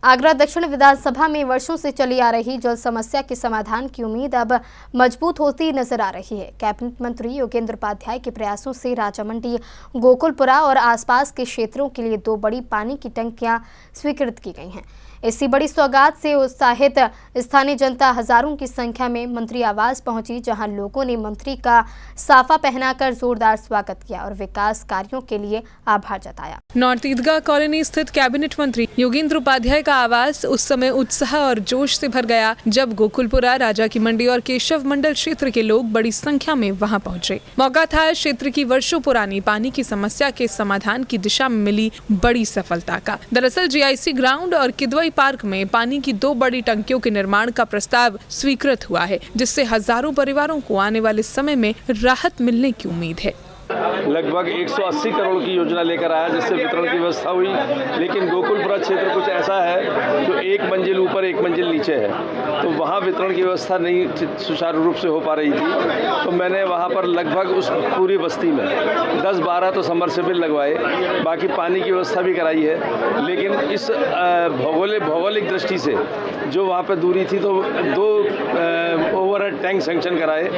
आगरा दक्षिण विधानसभा में वर्षों से चली आ रही जल समस्या के समाधान की उम्मीद अब मजबूत होती नजर आ रही है। कैबिनेट मंत्री योगेंद्र उपाध्याय के प्रयासों से राजामंडी, गोकुलपुरा और आसपास के क्षेत्रों के लिए 2 बड़ी पानी की टंकियां स्वीकृत की गई हैं। इसी बड़ी सौगात से उत्साहित स्थानीय जनता हजारों की संख्या में मंत्री आवास पहुंची, जहां लोगों ने मंत्री का साफा पहनाकर जोरदार स्वागत किया और विकास कार्यों के लिए आभार जताया। नॉर्थ ईदगाह कॉलोनी स्थित कैबिनेट मंत्री योगेंद्र उपाध्याय का आवास उस समय उत्साह और जोश से भर गया जब गोकुलपुरा, राजा की मंडी और केशव मंडल क्षेत्र के लोग बड़ी संख्या में वहां पहुंचे। मौका था क्षेत्र की वर्षों पुरानी पानी की समस्या के समाधान की दिशा में मिली बड़ी सफलता का। दरअसल GIC ग्राउंड और किदवई पार्क में पानी की 2 बड़ी टंकियों के निर्माण का प्रस्ताव स्वीकृत हुआ है, जिससे हजारों परिवारों को आने वाले समय में राहत मिलने की उम्मीद है। लगभग 180 करोड़ की योजना लेकर आया, जिससे वितरण की व्यवस्था हुई। लेकिन गोकुलपुरा क्षेत्र कुछ ऐसा है जो 1 मंजिल ऊपर 1 मंजिल नीचे है, तो वहाँ वितरण की व्यवस्था नहीं सुचारू रूप से हो पा रही थी। तो मैंने वहाँ पर लगभग उस पूरी बस्ती में 10-12 तो समरसेबल लगवाए, बाकी पानी की व्यवस्था भी कराई है। लेकिन इस भौगोलिक दृष्टि से जो वहाँ पर दूरी थी, तो 2 ओवरहेड टैंक सैंक्शन कराए,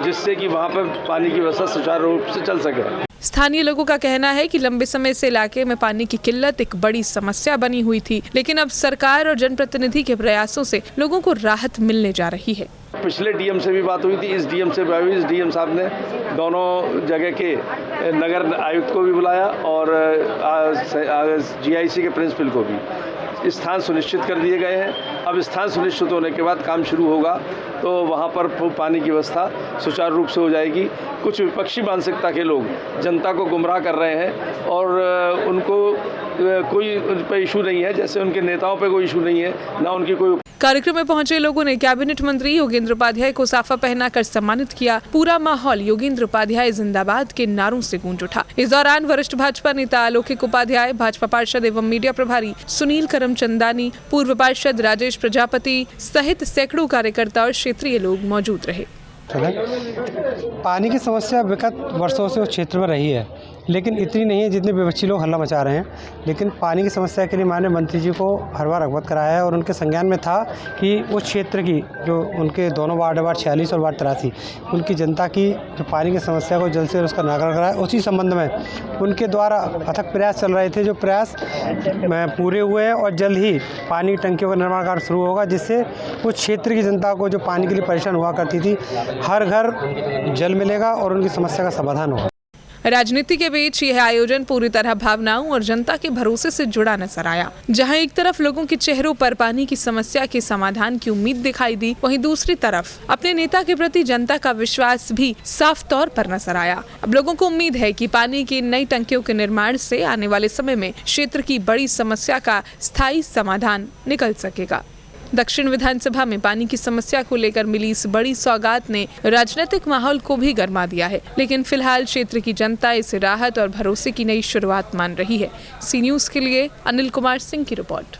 जिससे कि वहाँ पर पानी की व्यवस्था सुचारू रूप से चल सके। स्थानीय लोगों का कहना है कि लंबे समय से इलाके में पानी की किल्लत एक बड़ी समस्या बनी हुई थी, लेकिन अब सरकार और जनप्रतिनिधि के प्रयासों से लोगों को राहत मिलने जा रही है। पिछले DM से भी बात हुई थी, इस DM से भी हुई। इस DM साहब ने दोनों जगह के नगर आयुक्त को भी बुलाया और GIC के प्रिंसिपल को भी। स्थान सुनिश्चित कर दिए गए हैं। अब स्थान सुनिश्चित होने के बाद काम शुरू होगा, तो वहाँ पर पानी की व्यवस्था सुचारू रूप से हो जाएगी। कुछ विपक्षी मानसिकता के लोग जनता को गुमराह कर रहे हैं और उनको कोई उन पर इशू नहीं है, जैसे उनके नेताओं पर कोई इशू नहीं है, ना उनकी कोई। कार्यक्रम में पहुंचे लोगों ने कैबिनेट मंत्री योगेंद्र उपाध्याय को साफा पहनाकर सम्मानित किया। पूरा माहौल योगेंद्र उपाध्याय जिंदाबाद के नारों से गूंज उठा। इस दौरान वरिष्ठ भाजपा नेता अलौकिक उपाध्याय, भाजपा पार्षद एवं मीडिया प्रभारी सुनील करमचंदानी, पूर्व पार्षद राजेश प्रजापति सहित सैकड़ों कार्यकर्ता और क्षेत्रीय लोग मौजूद रहे। पानी की समस्या विगत वर्षों से उस क्षेत्र में रही है, लेकिन इतनी नहीं है जितने विपक्षी लोग हल्ला मचा रहे हैं। लेकिन पानी की समस्या के लिए माननीय मंत्री जी को हर बार अवगत कराया है और उनके संज्ञान में था कि उस क्षेत्र की जो उनके दोनों वार्ड 46 और वार्ड 83, उनकी जनता की जो पानी की समस्या को जल्द से जल्द उसका निराकरण कराया। उसी संबंध में उनके द्वारा अथक प्रयास चल रहे थे, जो प्रयास पूरे हुए हैं और जल्द ही पानी की टंकियों का निर्माण कार्य शुरू होगा, जिससे उस क्षेत्र की जनता को जो पानी के लिए परेशान हुआ करती थी, हर घर जल मिलेगा और उनकी समस्या का समाधान होगा। राजनीति के बीच यह आयोजन पूरी तरह भावनाओं और जनता के भरोसे से जुड़ा नजर आया। जहां एक तरफ लोगों के चेहरों पर पानी की समस्या के समाधान की उम्मीद दिखाई दी, वहीं दूसरी तरफ अपने नेता के प्रति जनता का विश्वास भी साफ तौर पर नजर आया। अब लोगों को उम्मीद है कि पानी की नई टंकियों के निर्माण से आने वाले समय में क्षेत्र की बड़ी समस्या का स्थायी समाधान निकल सकेगा। दक्षिण विधानसभा में पानी की समस्या को लेकर मिली इस बड़ी सौगात ने राजनीतिक माहौल को भी गरमा दिया है, लेकिन फिलहाल क्षेत्र की जनता इसे राहत और भरोसे की नई शुरुआत मान रही है। सी न्यूज़ के लिए अनिल कुमार सिंह की रिपोर्ट।